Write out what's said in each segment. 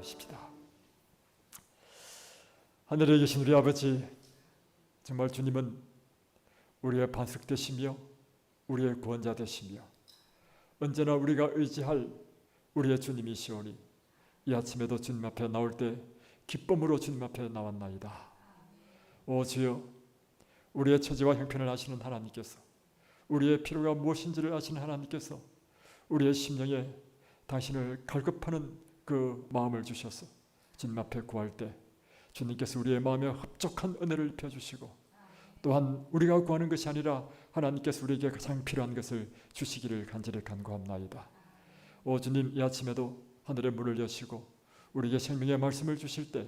기도하십시다. 하늘에 계신 우리 아버지, 정말 주님은 우리의 반석 되시며 우리의 구원자 되시며 언제나 우리가 의지할 우리의 주님이시오니 이 아침에도 주님 앞에 나올 때 기쁨으로 주님 앞에 나왔나이다. 오 주여, 우리의 처지와 형편을 아시는 하나님께서, 우리의 필요가 무엇인지를 아시는 하나님께서 우리의 심령에 당신을 갈급하는 그 마음을 주셔서 주님 앞에 구할 때 주님께서 우리의 마음에 흡족한 은혜를 펴주시고, 또한 우리가 구하는 것이 아니라 하나님께서 우리에게 가장 필요한 것을 주시기를 간절히 간구합나이다. 오 주님, 이 아침에도 하늘의 문을 여시고 우리에게 생명의 말씀을 주실 때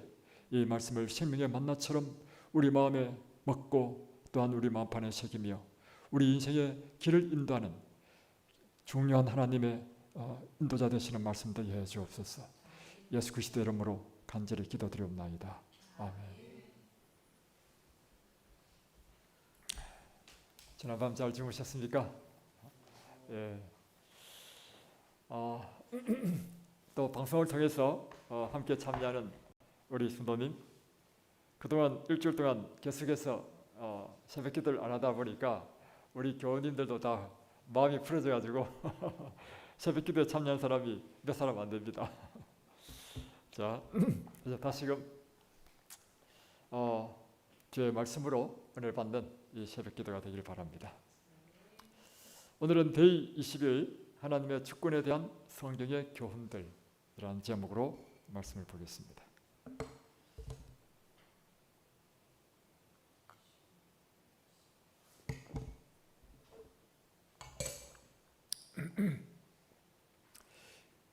이 말씀을 생명의 만나처럼 우리 마음에 먹고 또한 우리 마음판에 새기며 우리 인생의 길을 인도하는 중요한 하나님의 인도자 되시는 말씀들 해 주옵소서. 예수 그리스도의 이름으로 간절히 기도드리옵나이다. 아멘. 지난밤 잘 주무셨습니까? 예. 또 방송을 통해서 함께 참여하는 우리 성도님, 그동안 일주일 동안 계속해서 새벽 기도를 안 하다 보니까 우리 교우님들도 다 마음이 풀어져가지고 새벽 기도에 참여한 사람이 몇 사람 안 됩니다. 자, 이제 다시금 주의 말씀으로 은혜를 받는 이 새벽 기도가 되길 바랍니다. 오늘은 데이 21 하나님의 주권에 대한 성경의 교훈들이라는 제목으로 말씀을 보겠습니다.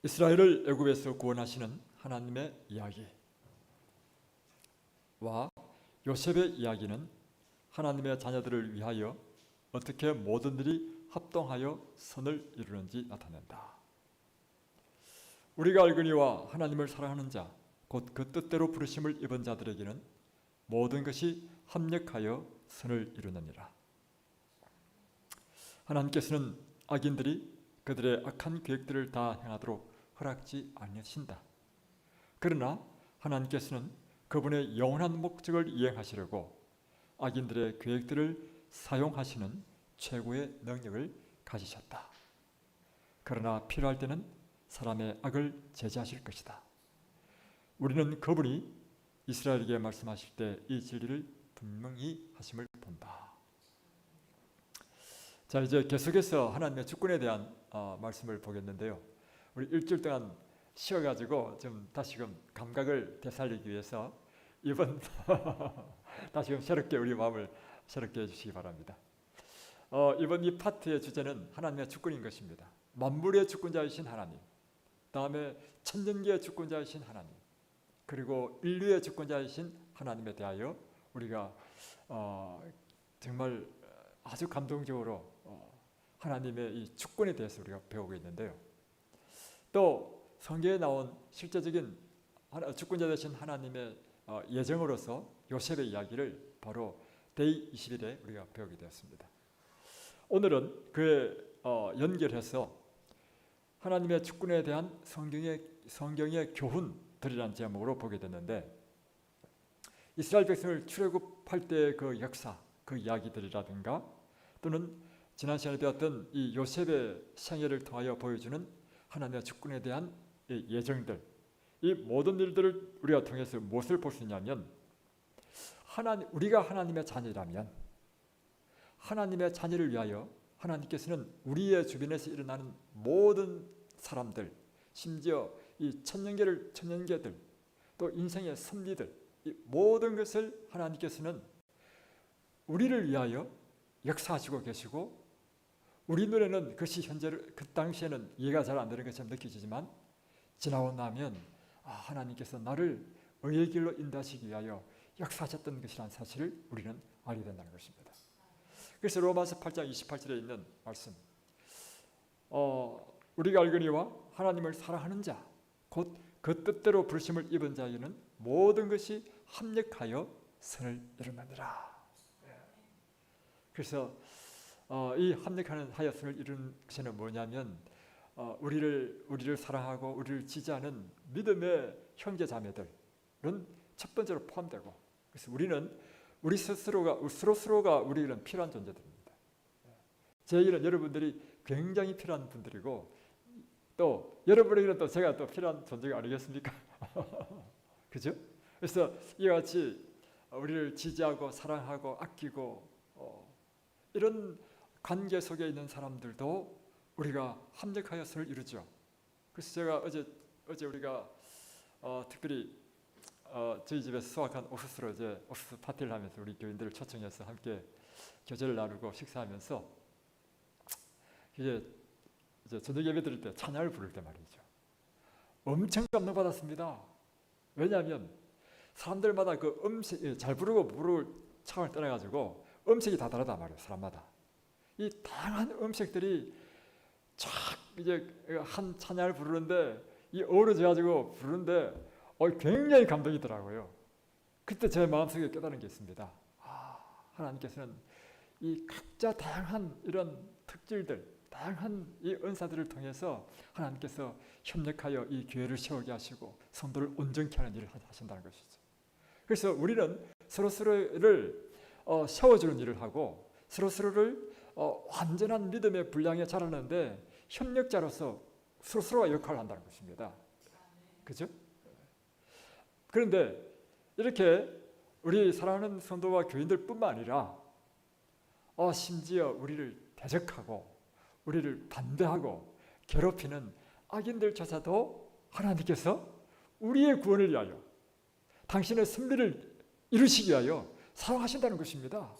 이스라엘을 애굽에서 구원하시는 하나님의 이야기와 요셉의 이야기는 하나님의 자녀들을 위하여 어떻게 모든 일이 합동하여 선을 이루는지 나타낸다. 우리가 알거니와 하나님을 사랑하는 자, 곧 그 뜻대로 부르심을 입은 자들에게는 모든 것이 합력하여 선을 이루느니라. 하나님께서는 악인들이 그들의 악한 계획들을 다 행하도록 허락지 않으신다. 그러나 하나님께서는 그분의 영원한 목적을 이행하시려고 악인들의 계획들을 사용하시는 최고의 능력을 가지셨다. 그러나 필요할 때는 사람의 악을 제지하실 것이다. 우리는 그분이 이스라엘에게 말씀하실 때 이 진리를 분명히 하심을 본다. 자, 이제 계속해서 하나님의 주권에 대한 말씀을 보겠는데요. 우리 일주일 동안 쉬어가지고 좀 다시금 감각을 되살리기 위해서 이번 다시금 새롭게 우리 마음을 새롭게 해주시기 바랍니다. 이번 이 파트의 주제는 하나님의 주권인 것입니다. 만물의 주권자이신 하나님, 다음에 천년계의 주권자이신 하나님, 그리고 인류의 주권자이신 하나님에 대하여 우리가 정말 아주 감동적으로 하나님의 이 주권에 대해서 우리가 배우고 있는데요. 또 성경에 나온 실제적인 주권자 되신 하나님의 예정으로서 요셉의 이야기를 바로 데이 21에 우리가 배우게 되었습니다. 오늘은 그에 연결해서 하나님의 주권에 대한 성경의 교훈들이라는 제목으로 보게 됐는데, 이스라엘 백성을 출애굽할 때의 그 역사, 그 이야기들이라든가, 또는 지난 시간에 배웠던 이 요셉의 생애를 통하여 보여주는 하나님의 주권에 대한 예정들, 이 모든 일들을 우리가 통해서 무엇을 볼 수 있냐면, 우리가 하나님의 자녀라면 하나님의 자녀를 위하여 하나님께서는 우리의 주변에서 일어나는 모든 사람들, 심지어 이 천년계들, 또 인생의 섭리들, 이 모든 것을 하나님께서는 우리를 위하여 역사하시고 계시고, 우리 눈에는 그것이 그 당시에는 이해가 잘 안 되는 것처럼 느껴지지만 지나고 나면 하나님께서 나를 의의 길로 인도하시기 위하여 역사하셨던 것이라는 사실을 우리는 알게 된다는 것입니다. 그래서 로마서 8장 28절에 있는 말씀, 우리가 알거니와 하나님을 사랑하는 자, 곧 그 뜻대로 부르심을 입은 자에게는 모든 것이 합력하여 선을 이루느니라. 그래서 이 합력하는 하여선을 이루는 것은 뭐냐면 우리를 사랑하고 우리를 지지하는 믿음의 형제 자매들은 첫 번째로 포함되고, 그래서 우리는 우리 스스로가 우리는 필요한 존재들입니다. 저희는 여러분들이 굉장히 필요한 분들이고, 또 여러분에게는 또 제가 또 필요한 존재가 아니겠습니까? 그죠? 그래서 이와 같이 우리를 지지하고 사랑하고 아끼고 이런 관계 속에 있는 사람들도 우리가 합력하여서를 이루죠. 그래서 제가 어제 우리가 특별히 저희 집에서 수확한 옥수수로 이제 옥수수 파티를 하면서 우리 교인들을 초청해서 함께 교제를 나누고 식사하면서 이제 저녁 예배 드릴 때 찬양을 부를 때 말이죠. 엄청 감동받았습니다. 왜냐하면 사람들마다 그 음색 잘 부르고 부를 차원을 떠나가지고 음색이 다 다르단 말이에요. 사람마다 이 다양한 음색들이 쫙 이제 한 찬양을 부르는데 이 어우러져가지고 부르는데 굉장히 감동이더라고요. 그때 제 마음속에 깨달은 게 있습니다. 하나님께서는 이 각자 다양한 이런 특질들, 다양한 이 은사들을 통해서 하나님께서 협력하여 이 교회를 세우게 하시고 성도를 온전케 하는 일을 하신다는 것이죠. 그래서 우리는 서로서로를 세워주는 일을 하고 서로서로를 완전한 믿음의 분량에 자라는데 협력자로서 서로서로가 역할을 한다는 것입니다. 그죠? 그런데 이렇게 우리 사랑하는 성도와 교인들뿐만 아니라 심지어 우리를 대적하고 우리를 반대하고 괴롭히는 악인들조차도 하나님께서 우리의 구원을 위하여 당신의 승리를 이루시기 위하여 사랑하신다는 것입니다.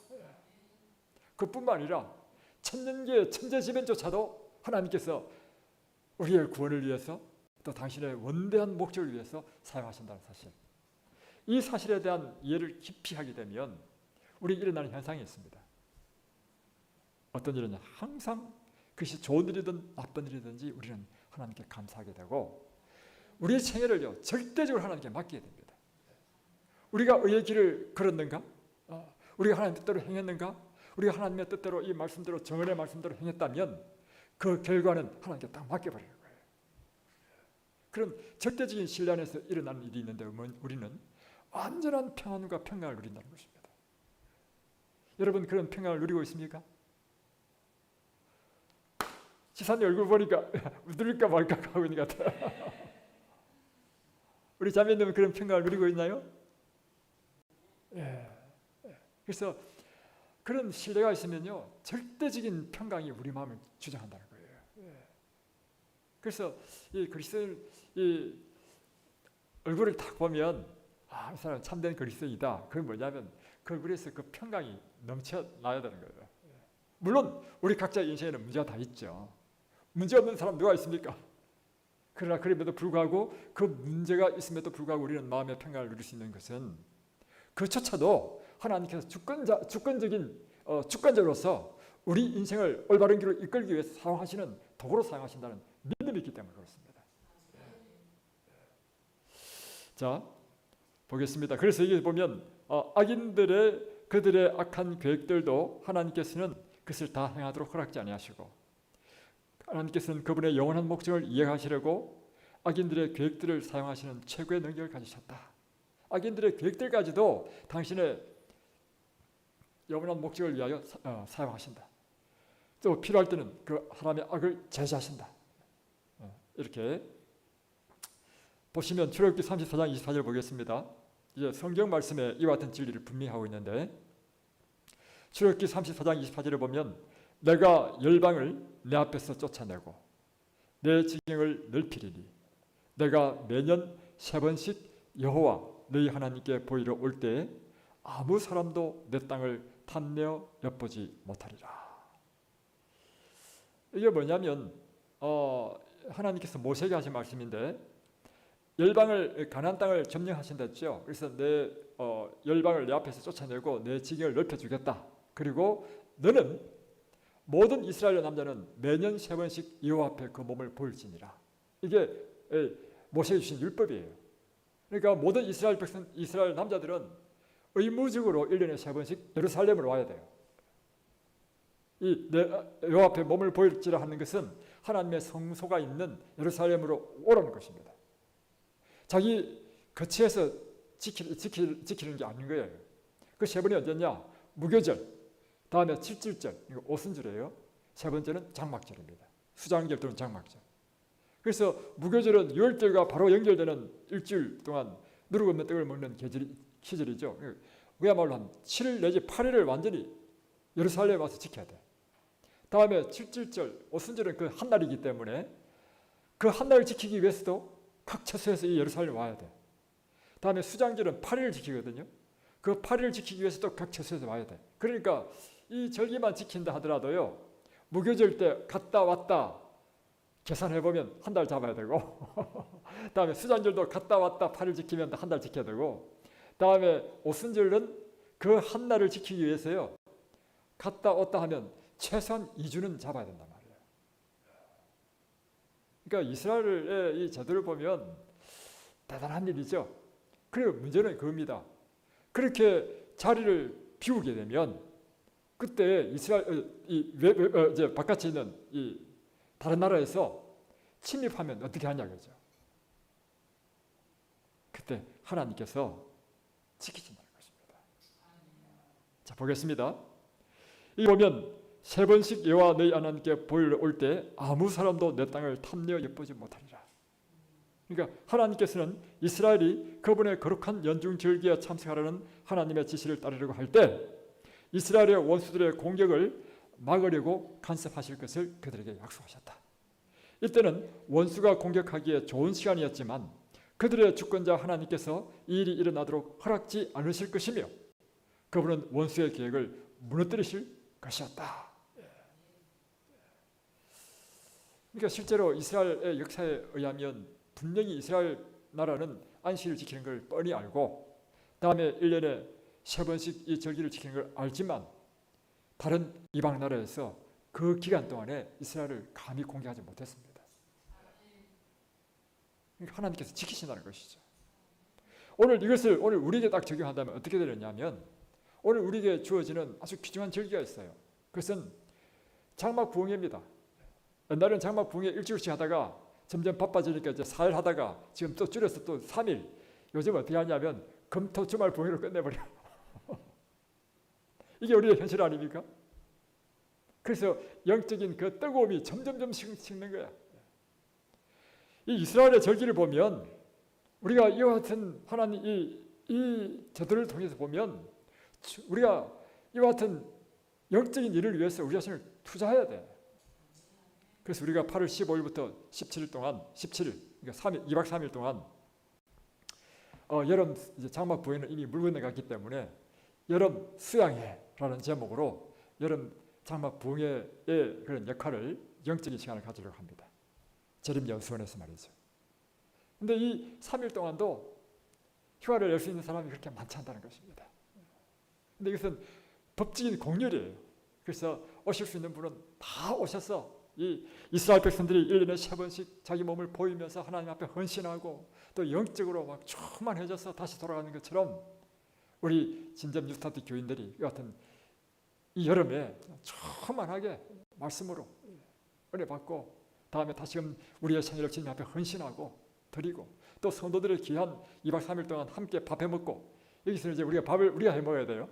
그뿐만 아니라 천년계 천재지변조차도 하나님께서 우리의 구원을 위해서 또 당신의 원대한 목적을 위해서 사용하신다는 사실, 이 사실에 대한 이해를 깊이 하게 되면 우리 일어나는 현상이 있습니다. 어떤 일이냐, 항상 그것이 좋은 일이든 나쁜 일이든지 우리는 하나님께 감사하게 되고 우리의 생애를요 절대적으로 하나님께 맡기게 됩니다. 우리가 의의 길을 걸었는가? 우리가 하나님 뜻대로 행했는가? 우리가 하나님의 뜻대로 이 말씀대로 정언의 말씀대로 행했다면 그 결과는 하나님께 딱 맡겨버리는 거예요. 그런 절대적인 신뢰 안에서 일어나는 일이 있는데 우리는 완전한 평안과 평강을 누린다는 것입니다. 여러분 그런 평강을 누리고 있습니까? 지사님 얼굴 보니까 웃을까 말까 하고 있는 것 같아요. 우리 자매님은 그런 평강을 누리고 있나요? 예. 그래서 그런 신뢰가 있으면요 절대적인 평강이 우리 마음을 주장한다는 거예요. 예. 그래서 이 그리스도인 이 얼굴을 딱 보면 이 사람 참된 그리스도인이다. 그건 뭐냐면 그 얼굴에서 그 평강이 넘쳐나야 되는 거예요. 물론 우리 각자 인생에는 문제가 다 있죠. 문제 없는 사람 누가 있습니까? 그러나 그럼에도 불구하고 그 문제가 있음에도 불구하고 우리는 마음의 평강을 누릴 수 있는 것은 그조차도 하나님께서 주권자로서 우리 인생을 올바른 길로 이끌기 위해서 사용하시는 도구로 사용하신다는 믿음이 있기 때문에 그렇습니다. 자, 보겠습니다. 그래서 여기 보면 악인들의 그들의 악한 계획들도 하나님께서는 그것을 다 행하도록 허락지 아니하시고 하나님께서는 그분의 영원한 목적을 이행하시려고 악인들의 계획들을 사용하시는 최고의 능력을 가지셨다. 악인들의 계획들까지도 당신의 영원한 목적을 위하여 사용하신다. 또 필요할 때는 그 사람의 악을 제지하신다. 이렇게 보시면 출애굽기 34장 24절 보겠습니다. 이제 성경 말씀에 이와 같은 진리를 분명히 하고 있는데 출애굽기 34장 24절에 보면 내가 열방을 내 앞에서 쫓아내고 내 지경을 넓히리니 내가 매년 3번씩 여호와 너희 하나님께 보이러 올 때에 아무 사람도 내 땅을 탐내어 엿보지 못하리라. 이게 뭐냐면 하나님께서 모세에게 하신 말씀인데 열방을 가나안 땅을 점령하신다 했죠. 그래서 내 열방을 내 앞에서 쫓아내고 내 지경을 넓혀주겠다. 그리고 너는 모든 이스라엘 남자는 매년 3번씩 여호와 앞에 그 몸을 보일지니라. 이게 모세에 주신 율법이에요. 그러니까 모든 이스라엘 남자들은 의무적으로 1년에 3번씩 예루살렘으로 와야 돼요. 이 여호와 앞에 몸을 보일지라 하는 것은 하나님의 성소가 있는 예루살렘으로 오라는 것입니다. 자기 거치해서 지키는 게 아닌 거예요. 그 세 번이 언제냐? 무교절, 다음에 칠칠절, 이거 오순절이에요. 세 번째는 장막절입니다. 수장절 또는 장막절. 그래서 무교절은 유월절과 바로 연결되는 일주일 동안 누룩 없는 떡을 먹는 계절이죠. 그야말로 한 7일 내지 8일을 완전히 예루살렘에 와서 지켜야 돼. 다음에 칠칠절, 오순절은 그 한 날이기 때문에 그 한 날을 지키기 위해서도 각 처소에서 이 예루살렘에 와야 돼. 다음에 수장절은 8일을 지키거든요. 그 8일을 지키기 위해서도 각 처소에서 와야 돼. 그러니까 이 절기만 지킨다 하더라도요, 무교절 때 갔다 왔다 계산해보면 한 달 잡아야 되고 다음에 수장절도 갔다 왔다 8일 지키면 한 달 지켜야 되고, 다음에 오순절은 그 한 날을 지키기 위해서요, 갔다 왔다 하면 최소한 2주는 잡아야 된단 말이에요. 그러니까 이스라엘의 이 제도를 보면 대단한 일이죠. 그리고 문제는 그겁니다. 그렇게 자리를 비우게 되면 그때 이스라엘 이제 바깥에 있는 이 다른 나라에서 침입하면 어떻게 하냐고죠. 그때 하나님께서 지키신다는 것입니다. 자, 보겠습니다. 이 보면 세 번씩 여호와 너희 하나님께 보이러 올 때 아무 사람도 내 땅을 탐내어 엿보지 못하리라. 그러니까 하나님께서는 이스라엘이 그분의 거룩한 연중 절기에 참석하라는 하나님의 지시를 따르려고 할 때 이스라엘의 원수들의 공격을 막으려고 간섭하실 것을 그들에게 약속하셨다. 이때는 원수가 공격하기에 좋은 시간이었지만 그들의 주권자 하나님께서 이 일이 일어나도록 허락지 않으실 것이며 그분은 원수의 계획을 무너뜨리실 것이었다. 그러니까 실제로 이스라엘의 역사에 의하면 분명히 이스라엘 나라는 안식일을 지키는 걸 뻔히 알고 다음에 1년에 3번씩 이 절기를 지키는 걸 알지만 다른 이방 나라에서 그 기간 동안에 이스라엘을 감히 공격하지 못했습니다. 그러니까 하나님께서 지키신다는 것이죠. 오늘 이것을 오늘 우리에게 딱 적용한다면 어떻게 되느냐면 오늘 우리에게 주어지는 아주 귀중한 절기가 있어요. 그것은 장막 부흥회입니다. 옛날에는 장막 부흥회 일주일씩 하다가 점점 바빠지니까 이제 4일 하다가 지금 또 줄여서 또 3일. 요즘 어떻게 하냐면 금토 주말 부흥회로 끝내버려. 이게 우리의 현실 아닙니까? 그래서 영적인 그 뜨거움이 점점 식는 거야. 이 이스라엘의 절기를 보면 우리가 이와 같은 하나님 이 제도를 통해서 보면 우리가 이와 같은 영적인 일을 위해서 우리 자신을 투자해야 돼. 그래서 우리가 8월 15일부터 17일 동안 17일 그러니까 2박 3일 동안 여름 이제 장막 부회는 이미 물 건너갔기 때문에 여름 수양회라는 제목으로 여름 장막 부회의 그런 역할을 영적인 시간을 가지려고 합니다. 재림연수원에서 말이죠. 근데 이 3일 동안도 휴가를 낼 수 있는 사람이 그렇게 많지 않다는 것입니다. 근데 이것은 법적인 공률이에요. 그래서 오실 수 있는 분은 다 오셔서 이 이스라엘 백성들이 1년에 3번씩 자기 몸을 보이면서 하나님 앞에 헌신하고 또 영적으로 막 충만해져서 다시 돌아가는 것처럼 우리 진점 뉴스타트 교인들이 이 같은 이 여름에 충만하게 말씀으로 은혜 받고 다음에 다시금 우리의 생애를 주님 앞에 헌신하고 드리고 또 성도들의 귀한 2박 3일 동안 함께 밥 해먹고 여기서 이제 우리가 밥을 우리가 해먹어야 돼요.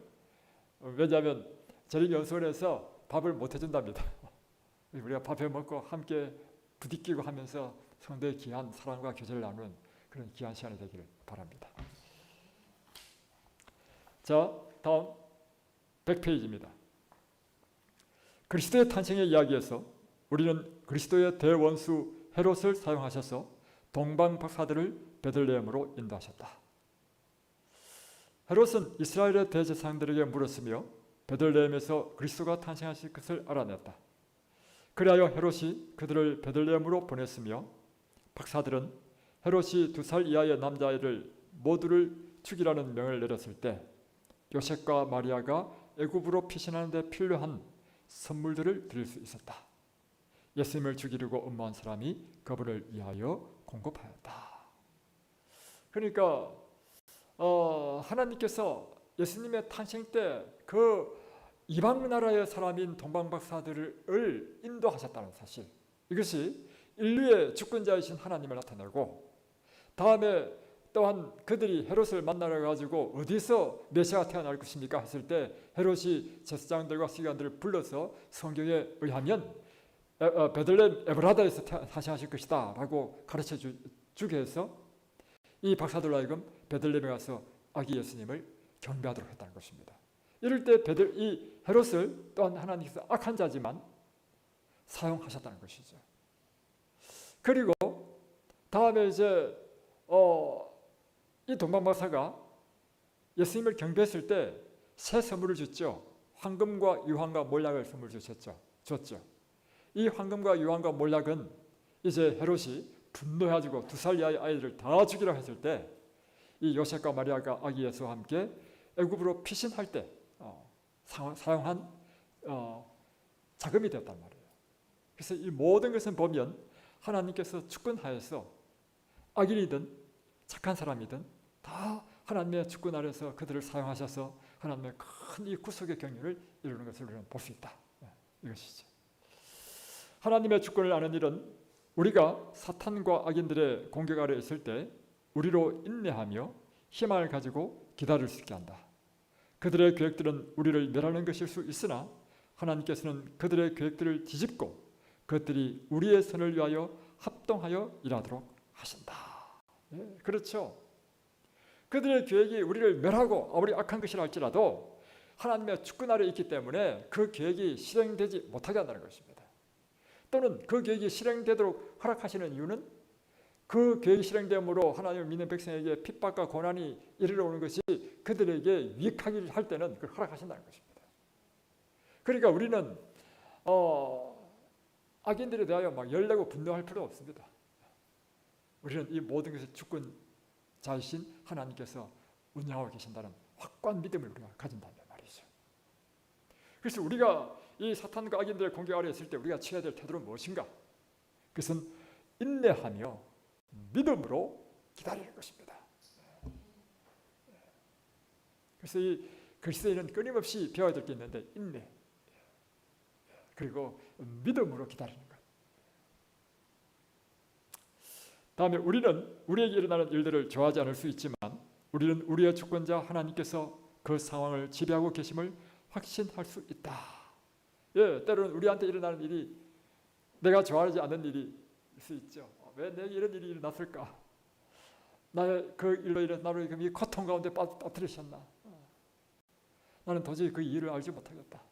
왜냐하면 재림연수원에서 밥을 못 해준답니다. 우리가 밥 해먹고 함께 부딪히고 하면서 성도의 귀한 사랑과 교제를 나누는 그런 귀한 시간이 되기를 바랍니다. 자, 다음 100페이지입니다. 그리스도의 탄생의 이야기에서 우리는 그리스도의 대원수 헤롯을 사용하셔서 동방 박사들을 베들레헴으로 인도하셨다. 헤롯은 이스라엘의 대제사장들에게 물었으며 베들레헴에서 그리스도가 탄생하실 것을 알아냈다. 그리하여 헤롯이 그들을 베들레헴으로 보냈으며 박사들은 헤롯이 2살 이하의 남자아이를 모두를 죽이라는 명을 내렸을 때 요셉과 마리아가 애굽으로 피신하는 데 필요한 선물들을 드릴 수 있었다. 예수님을 죽이려고 음모한 사람이 그분을 위하여 공급하였다. 그러니까 하나님께서 예수님의 탄생 때 그 이방 나라의 사람인 동방박사들을 인도하셨다는 사실, 이것이 인류의 주권자이신 하나님을 나타내고 다음에 또한 그들이 헤롯을 만나러 가지고 어디서 메시아가 태어날 것입니까 했을 때 헤롯이 제사장들과 서기관들을 불러서 성경에 의하면 베들레헴 에브라다에서 타시하실 것이다 라고 가르쳐 주게 해서 이 박사들로 하여금 베들레헴에 가서 아기 예수님을 경배하도록 했다는 것입니다. 이럴 때 이 헤롯을 또한 하나님께서 악한 자지만 사용하셨다는 것이죠. 그리고 다음에 이제 이 동방박사가 예수님을 경배했을 때 새 선물을 줬죠. 황금과 유황과 몰약을 선물 줬죠. 이 황금과 유황과 몰약은 이제 헤롯이 분노해가지고 2살 이하의 아이들을 다 죽이라고 했을 때 이 요셉과 마리아가 아기 예수와 함께 애굽으로 피신할 때 사용한 자금이 되었단 말이에요. 그래서 이 모든 것은 보면 하나님께서 주권하여서 악인이든 착한 사람이든 다 하나님의 주권 아래서 그들을 사용하셔서 하나님의 큰 이 구속의 경륜을 이루는 것을 우리는 볼 수 있다. 이것이죠. 하나님의 주권을 아는 일은 우리가 사탄과 악인들의 공격 아래 있을 때 우리로 인내하며 희망을 가지고 기다릴 수 있게 한다. 그들의 계획들은 우리를 멸하는 것일 수 있으나 하나님께서는 그들의 계획들을 뒤집고 그것들이 우리의 선을 위하여 합동하여 일하도록 하신다. 예, 그렇죠. 그들의 계획이 우리를 멸하고 아무리 악한 것이라 할지라도 하나님의 주권 아래 있기 때문에 그 계획이 실행되지 못하게 한다는 것입니다. 또는 그 계획이 실행되도록 허락하시는 이유는 그 계획이 실행됨으로 하나님을 믿는 백성에게 핍박과 고난이 이르러 오는 것이 그들에게 유익하게 할 때는 그걸 허락하신다는 것입니다. 그러니까 우리는 악인들에 대하여 막 열내고 분노할 필요 없습니다. 우리는 이 모든 것을 주권자이신 하나님께서 운영하고 계신다는 확고한 믿음을 우리가 가진다는 말이죠. 그래서 우리가 이 사탄과 악인들의 공격 아래 있을 때 우리가 취해야 될 태도는 무엇인가? 그것은 인내하며 믿음으로 기다리는 것입니다. 그래서 이 글쎄는 끊임없이 배워야 될 게 있는데 인내 그리고 믿음으로 기다리는 것. 다음에 우리는 우리에게 일어나는 일들을 좋아하지 않을 수 있지만 우리는 우리의 주권자 하나님께서 그 상황을 지배하고 계심을 확신할 수 있다. 예, 때로는 우리한테 일어나는 일이 내가 좋아하지 않는 일일 수 있죠. 왜 내게 이런 일이 일어났을까? 나의 그 일로 인해 나를 이 고통 가운데 빠뜨리셨나? 나는 도저히 그 이유를 알지 못하겠다.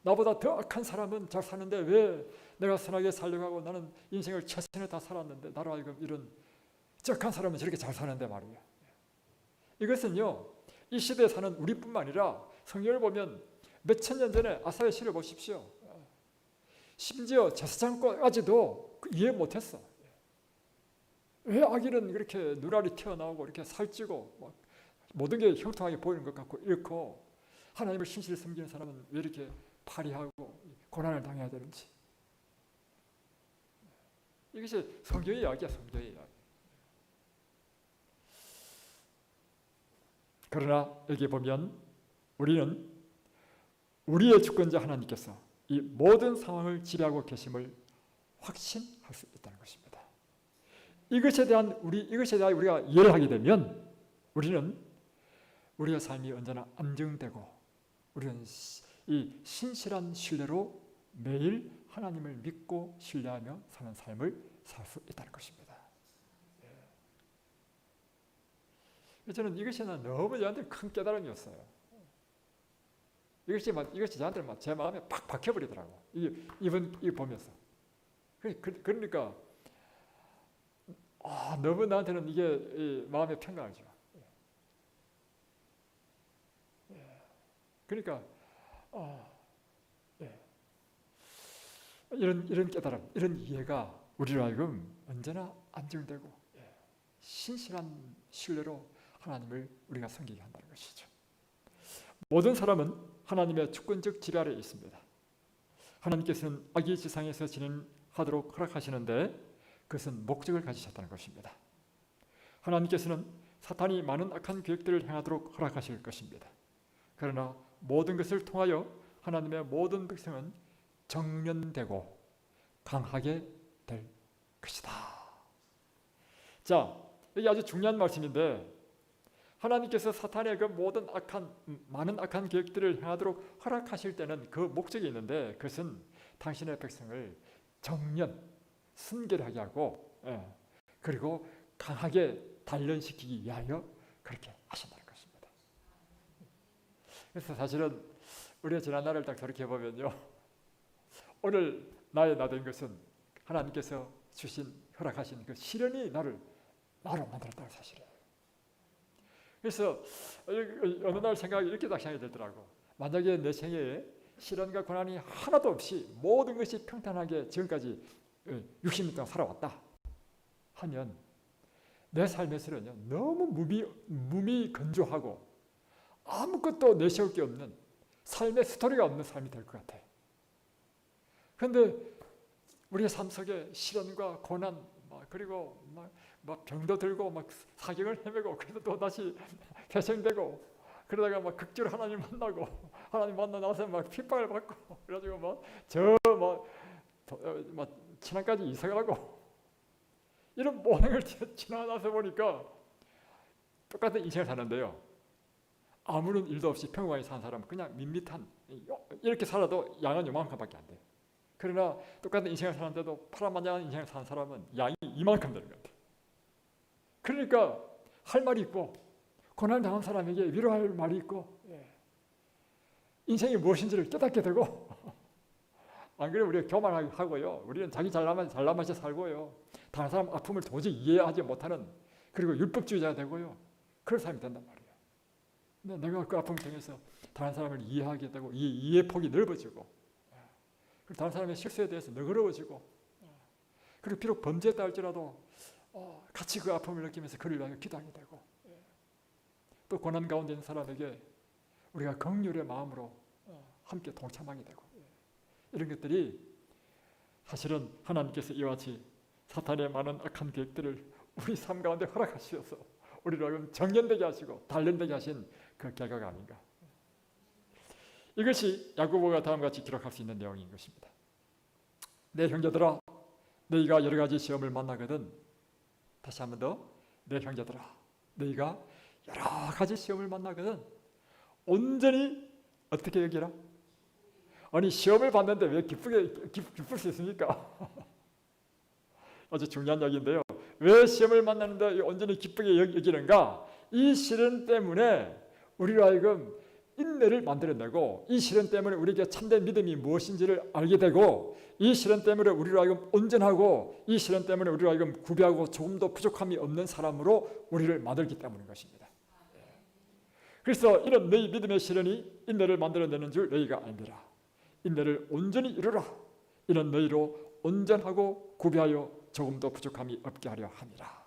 나보다 더 악한 사람은 잘 사는데 왜 내가 선하게 살려고 하고 나는 인생을 최선을 다 살았는데 나로 하여금 이런 적한 사람은 저렇게 잘 사는데 말이야. 이것은요, 이 시대에 사는 우리뿐만 아니라 성경을 보면 몇천 년 전에 아사의 시를 보십시오. 심지어 제사장까지도 이해 못했어. 왜 악인은 그렇게 누라리 튀어나오고 이렇게 살찌고 모든 게 형통하게 보이는 것 같고 이렇고 하나님을 신실히 섬기는 사람은 왜 이렇게 파리하고 고난을 당해야 되는지. 이것이 성경의 이야기야, 성경의 이야기. 그러나 여기 보면 우리는 우리의 주권자 하나님께서 이 모든 상황을 지배하고 계심을 확신할 수 있다는 것입니다. 이것에 대한 우리가 이해를 하게 되면 우리는 우리의 삶이 언제나 안정되고 우리는 이 신실한 신뢰로 매일 하나님을 믿고 신뢰하며 사는 삶을 살 수 있다는 것입니다. 저는 이것이 너무 저한테 큰 깨달음이었어요. 이것이 저한테 제 마음에 팍 박혀버리더라고. 이번 보면서. 그러니까 너무 나한테는 이게 마음의 평강을 줘. 그러니까 이런 깨달음, 이런 이해가 우리로 하여금 언제나 안정되고 신실한 신뢰로 하나님을 우리가 섬기게 한다는 것이죠. 모든 사람은 하나님의 주권적 지배 아래에 있습니다. 하나님께서는 악의 지상에서 진행하도록 허락하시는데 그것은 목적을 가지셨다는 것입니다. 하나님께서는 사탄이 많은 악한 계획들을 행하도록 허락하실 것입니다. 그러나 모든 것을 통하여 하나님의 모든 백성은 정련되고 강하게 될 것이다. 자, 이게 아주 중요한 말씀인데, 하나님께서 사탄의 그 모든 많은 악한 계획들을 행하도록 허락하실 때는 그 목적이 있는데, 그것은 당신의 백성을 정년, 순결하게 하고, 그리고 강하게 단련시키기 위하여 그렇게 하신다는 것입니다. 그래서 사실은 우리가 지난 날을 딱 저렇게 보면요, 오늘 나의 나 된 것은 하나님께서 주신, 허락하신 그 시련이 나로 만들었다는 사실이에요. 그래서 어느 날 생각이 이렇게 딱 생각이 들더라고. 만약에 내 생애에 시련과 고난이 하나도 없이 모든 것이 평탄하게 지금까지 60년 동안 살아왔다 하면 내 삶에서는요, 너무 무미건조하고 아무것도 내세울 게 없는, 삶의 스토리가 없는 삶이 될 것 같아. 그런데 우리의 삶 속에 시련과 고난, 그리고 막 병도 들고 막 사경을 헤매고, 그래도 또 다시 회생되고, 그러다가 막 극주로 하나님 만나고, 하나님 만나 나서 막 핍박을 받고, 그래가지고 친안까지 이사가고, 이런 모행을 지나가서 보니까 똑같은 인생을 사는데요, 아무런 일도 없이 평범하게 사는 사람은 그냥 밋밋한, 이렇게 살아도 양은 요만큼밖에 안 돼. 그러나 똑같은 인생을 사는데도 파란만장한 인생을 사는 사람은 양이 이만큼 되는 것 같아. 그러니까 할 말이 있고, 고난을 당한 사람에게 위로할 말이 있고, 인생이 무엇인지를 깨닫게 되고, 안 그래도 우리가 교만하고요, 우리는 자기 잘나만치 살고요, 다른 사람 아픔을 도저히 이해하지 못하는, 그리고 율법주의자가 되고요, 그런 사람이 된단 말이에요. 근데 내가 그 아픔을 통해서 다른 사람을 이해하게 되고, 이해 폭이 넓어지고, 그리고 다른 사람의 실수에 대해서 너그러워지고, 그리고 비록 범죄했다 할지라도 같이 그 아픔을 느끼면서 그를 위하여 기도하게 되고, 또 고난 가운데 있는 사람에게 우리가 긍휼의 마음으로 함께 동참하게 되고, 이런 것들이 사실은 하나님께서 이와 같이 사탄의 많은 악한 계획들을 우리 삶 가운데 허락하셔서 우리로 하여금 정연되게 하시고 단련되게 하신 그 결과가 아닌가. 이것이 야고보가 다음과 같이 기록할 수 있는 내용인 것입니다. 내 형제들아, 너희가 여러 가지 시험을 만나거든, 다시 한 번 더, 내 형제들아, 너희가 여러 가지 시험을 만나거든 온전히 어떻게 여기라? 아니, 시험을 받는데 왜 기쁠 수 있습니까? 아주 중요한 이야기인데요, 왜 시험을 만나는데 온전히 기쁘게 여기는가? 이 시련 때문에 우리로 하여금 인내를 만들어내고, 이 시련 때문에 우리에게 참된 믿음이 무엇인지를 알게 되고, 이 시련 때문에 우리로 하여금 온전하고, 이 시련 때문에 우리로 하여금 구비하고 조금도 부족함이 없는 사람으로 우리를 만들기 때문인 것입니다. 그래서 이런 너희 믿음의 시련이 인내를 만들어내는 줄 너희가 알미라. 인내를 온전히 이루라. 이는 너희로 온전하고 구비하여 조금도 부족함이 없게 하려 함이라.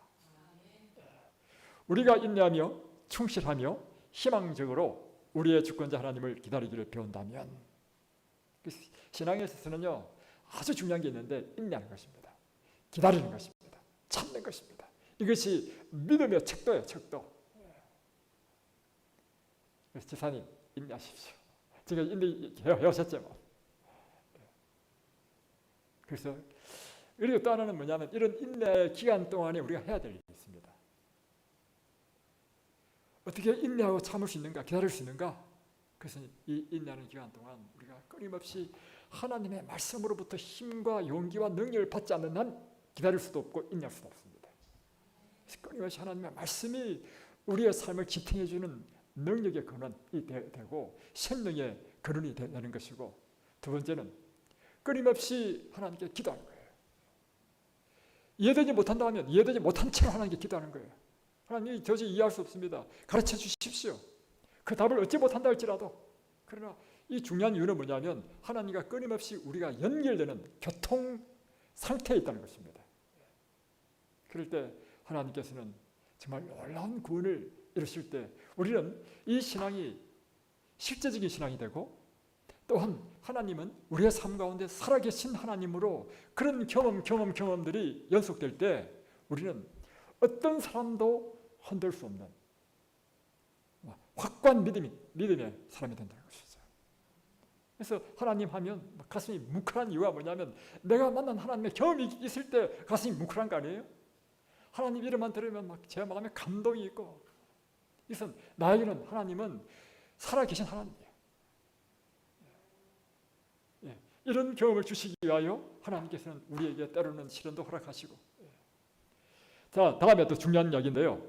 우리가 인내하며 충실하며 희망적으로 우리의 주권자 하나님을 기다리기를 배운다면, 신앙에 있어서는요, 아주 중요한 게 있는데 인내하는 것입니다. 기다리는 것입니다. 참는 것입니다. 이것이 믿음의 척도예요, 척도. 그래서 지사님, 인내하십시오. 제가 인내하셨죠. 그래서 그리고 또 하나는 뭐냐면, 이런 인내 기간 동안에 우리가 해야 될 일이 있습니다. 어떻게 인내하고 참을 수 있는가, 기다릴 수 있는가? 그래서 이 인내하는 기간 동안 우리가 끊임없이 하나님의 말씀으로부터 힘과 용기와 능력을 받지 않는 한 기다릴 수도 없고 인내할 수도 없습니다. 그래서 끊임없이 하나님의 말씀이 우리의 삶을 지탱해주는 능력의 근원이 되고 생명의 근원이 되는 것이고, 두 번째는 끊임없이 하나님께 기도하는 거예요. 이해되지 못한다 하면 이해되지 못한 채로 하나님께 기도하는 거예요. 하나님, 도저히 이해할 수 없습니다. 가르쳐 주십시오. 그 답을 얻지 못한다 할지라도. 그러나 이 중요한 이유는 뭐냐면, 하나님과 끊임없이 우리가 연결되는 교통 상태에 있다는 것입니다. 그럴 때 하나님께서는 정말 놀라운 구원을 이루실 때 우리는 이 신앙이 실제적인 신앙이 되고, 또한 하나님은 우리의 삶 가운데 살아계신 하나님으로 그런 경험들이 연속될 때 우리는 어떤 사람도 흔들 수 없는 확고한 믿음의 사람이 된다는 것이죠. 그래서 하나님 하면 가슴이 뭉클한 이유가 뭐냐면, 내가 만난 하나님의 경험이 있을 때 가슴이 뭉클한 거 아니에요? 하나님 이름만 들으면 막 제 마음에 감동이 있고, 이것은 나에게는 하나님은 살아계신 하나님이에요. 예, 이런 경험을 주시기 위하여 하나님께서는 우리에게 때로는 시련도 허락하시고. 자, 다음에 또 중요한 이야기인데요.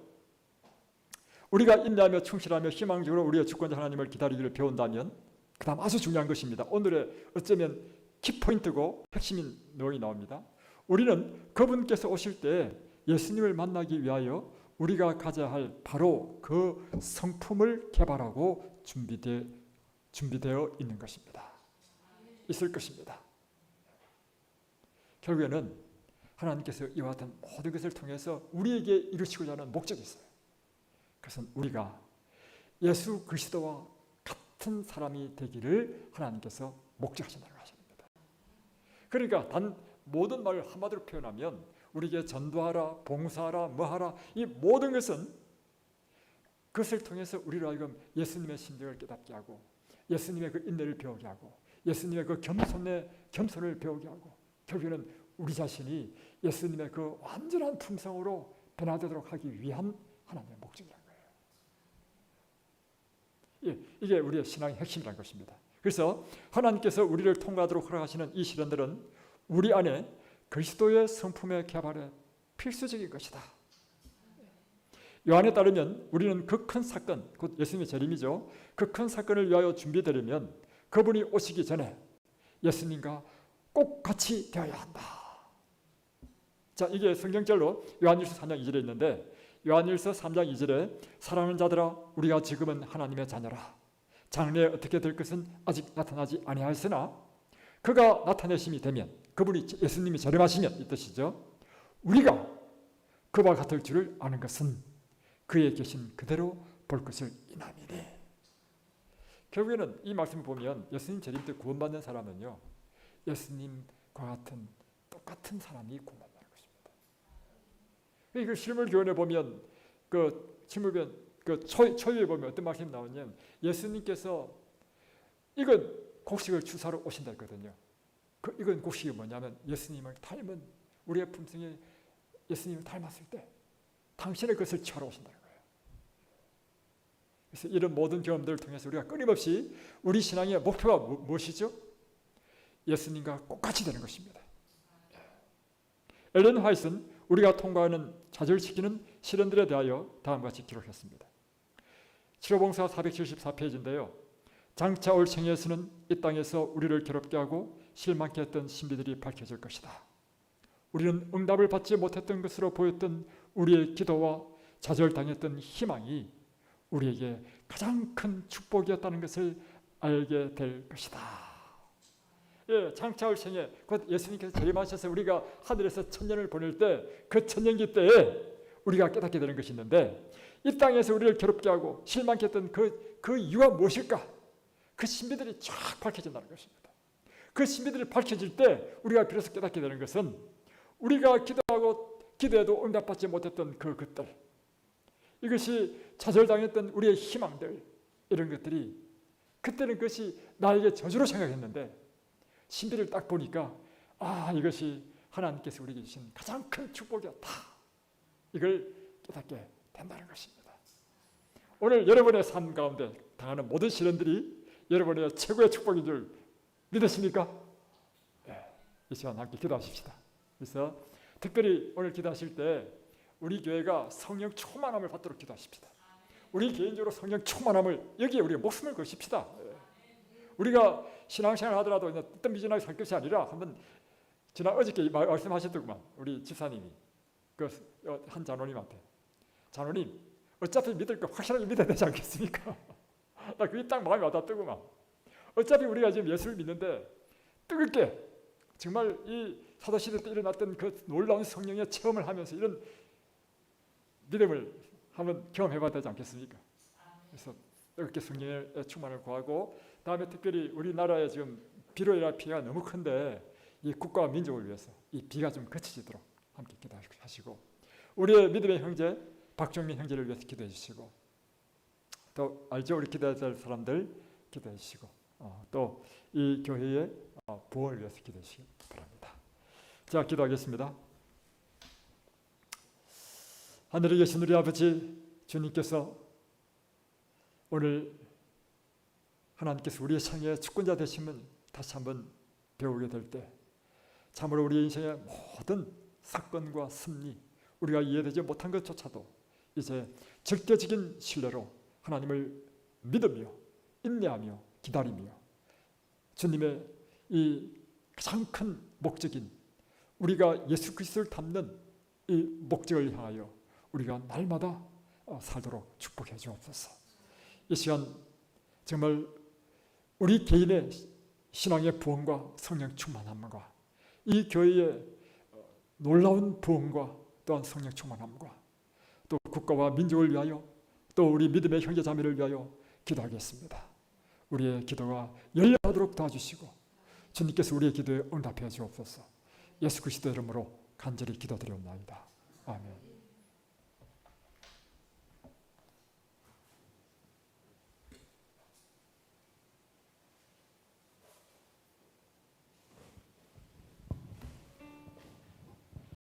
우리가 인내하며 충실하며 희망적으로 우리의 주권자 하나님을 기다리기를 배운다면, 그 다음 아주 중요한 것입니다. 오늘의 어쩌면 키포인트고 핵심인 내용이 나옵니다. 우리는 그분께서 오실 때 예수님을 만나기 위하여 우리가 가져야 할 바로 그 성품을 개발하고 준비되어 있는 것입니다. 있을 것입니다. 결국에는 하나님께서 이와 같은 모든 것을 통해서 우리에게 이루시고자 하는 목적이 있어요. 그것은 우리가 예수 그리스도와 같은 사람이 되기를 하나님께서 목적하신다는 것입니다. 그러니까 모든 말을 한마디로 표현하면 우리에게 전도하라, 봉사하라, 뭐하라, 이 모든 것은 그것을 통해서 우리로 하여금 예수님의 심정을 깨닫게 하고, 예수님의 그 인내를 배우게 하고, 예수님의 그 겸손을 배우게 하고, 결국에는 우리 자신이 예수님의 그 완전한 품성으로 변화되도록 하기 위한 하나님의 목적이라는 거예요. 예, 이게 우리의 신앙의 핵심이라는 것입니다. 그래서 하나님께서 우리를 통과하도록 허락하시는 이 시련들은 우리 안에 그리스도의 성품의 개발에 필수적인 것이다. 요한에 따르면 우리는 그 큰 사건, 곧 예수님의 재림이죠. 그 큰 사건을 위하여 준비되려면 그분이 오시기 전에 예수님과 꼭 같이 되어야 한다. 자, 이게 성경절로 요한일서 3장 2절에 있는데, 요한일서 3장 2절에 사랑하는 자들아, 우리가 지금은 하나님의 자녀라. 장래에 어떻게 될 것은 아직 나타나지 아니하였으나 그가 나타내심이 되면, 그분이 예수님이 재림하시면 이 뜻이죠. 우리가 그와 같을 줄을 아는 것은 그의 계신 그대로 볼 것을 인함이니. 결국에는 이 말씀을 보면 예수님 재림 때 구원받는 사람은요, 예수님과 같은 똑같은 사람이 구원받는 것입니다. 그 실물교훈에 보면 그 실물교훈 그 초유에 보면 어떤 말씀이 나오냐면, 예수님께서 이건 곡식을 주사로 오신다 했거든요. 이건 곡식이 뭐냐면 예수님을 닮은, 우리의 품성이 예수님을 닮았을 때 당신의 것을 취하러 오신다는 거예요. 그래서 이런 모든 경험들을 통해서 우리가 끊임없이 우리 신앙의 목표가 무엇이죠? 예수님과 똑같이 되는 것입니다. 엘렌 화이트는 우리가 통과하는 좌절시키는 시련들에 대하여 다음과 같이 기록했습니다. 치료봉사 474페이지인데요. 장차 올 생에서는 이 땅에서 우리를 괴롭게 하고 실망케 했던 신비들이 밝혀질 것이다. 우리는 응답을 받지 못했던 것으로 보였던 우리의 기도와 좌절당했던 희망이 우리에게 가장 큰 축복이었다는 것을 알게 될 것이다. 예, 장차 올 생에 곧 예수님께서 재림하셔서 우리가 하늘에서 천년을 보낼 때, 그 천년기 때에 우리가 깨닫게 되는 것이 있는데, 이 땅에서 우리를 괴롭게 하고 실망케 했던 그 이유가 무엇일까? 그 신비들이 쫙 밝혀진다는 것입니다. 그 신비들이 밝혀질 때 우리가 비로소 깨닫게 되는 것은, 우리가 기도해도 응답받지 못했던 그것들, 이것이 좌절당했던 우리의 희망들, 이런 것들이 그때는 그것이 나에게 저주로 생각했는데, 신비를 딱 보니까 이것이 하나님께서 우리에게 주신 가장 큰 축복이었다, 이걸 깨닫게 된다는 것입니다. 오늘 여러분의 삶 가운데 당하는 모든 시련들이 여러분의 최고의 축복인 줄 믿으십니까? 네, 이 시간 함께 기도하십시다. 그래서 특별히 오늘 기도하실 때 우리 교회가 성령 충만함을 받도록 기도하십시다. 우리 개인적으로 성령 충만함을 여기에 우리가 목숨을 거십시다. 우리가 신앙생활 하더라도 그냥 뜨뜻미진하게 살 것이 아니라, 한번 어저께 말씀하셨더구만 우리 집사님이 한 장로님한테, 장로님 어차피 믿을 거 확실하게 믿어야 되지 않겠습니까? 나 그게 딱 마음이 와닿더구만. 어차피 우리가 지금 예수를 믿는데 뜨겁게 정말 이 사도시대 때 일어났던 그 놀라운 성령의 체험을 하면서 이런 믿음을 한번 경험해봐야 되지 않겠습니까? 그래서 뜨겁게 성령의 충만을 구하고, 다음에 특별히 우리나라에 지금 비로 인한 피해가 너무 큰데 이 국가와 민족을 위해서 이 비가 좀 그치도록 함께 기도하시고, 우리의 믿음의 형제 박종민 형제를 위해서 기도해 주시고, 또 알죠? 우리 기도해야 될 사람들 기도해 주시고, 또 이 교회의 부흥을 위해서 기도해 주시기 바랍니다. 자, 기도하겠습니다. 하늘에 계신 우리 아버지 주님께서 오늘 하나님께서 우리의 생애의 주권자 되심을 다시 한번 배우게 될 때 참으로 우리 인생의 모든 사건과 승리, 우리가 이해되지 못한 것조차도 이제 절대적인 신뢰로 하나님을 믿으며 인내하며 기다리며 주님의 이 가장 큰 목적인 우리가 예수 그리스도를 닮는 이 목적을 향하여 우리가 날마다 살도록 축복해 주옵소서. 이 시간 정말 우리 개인의 신앙의 부흥과 성령 충만함과 이 교회의 놀라운 부흥과 또한 성령 충만함과 또 국가와 민족을 위하여 또 우리 믿음의 형제자매를 위하여 기도하겠습니다. 우리의 기도가 열려하도록 도와주시고 주님께서 우리의 기도에 응답해 주옵소서. 예수 그리스도 이름으로 간절히 기도드리옵나이다. 아멘.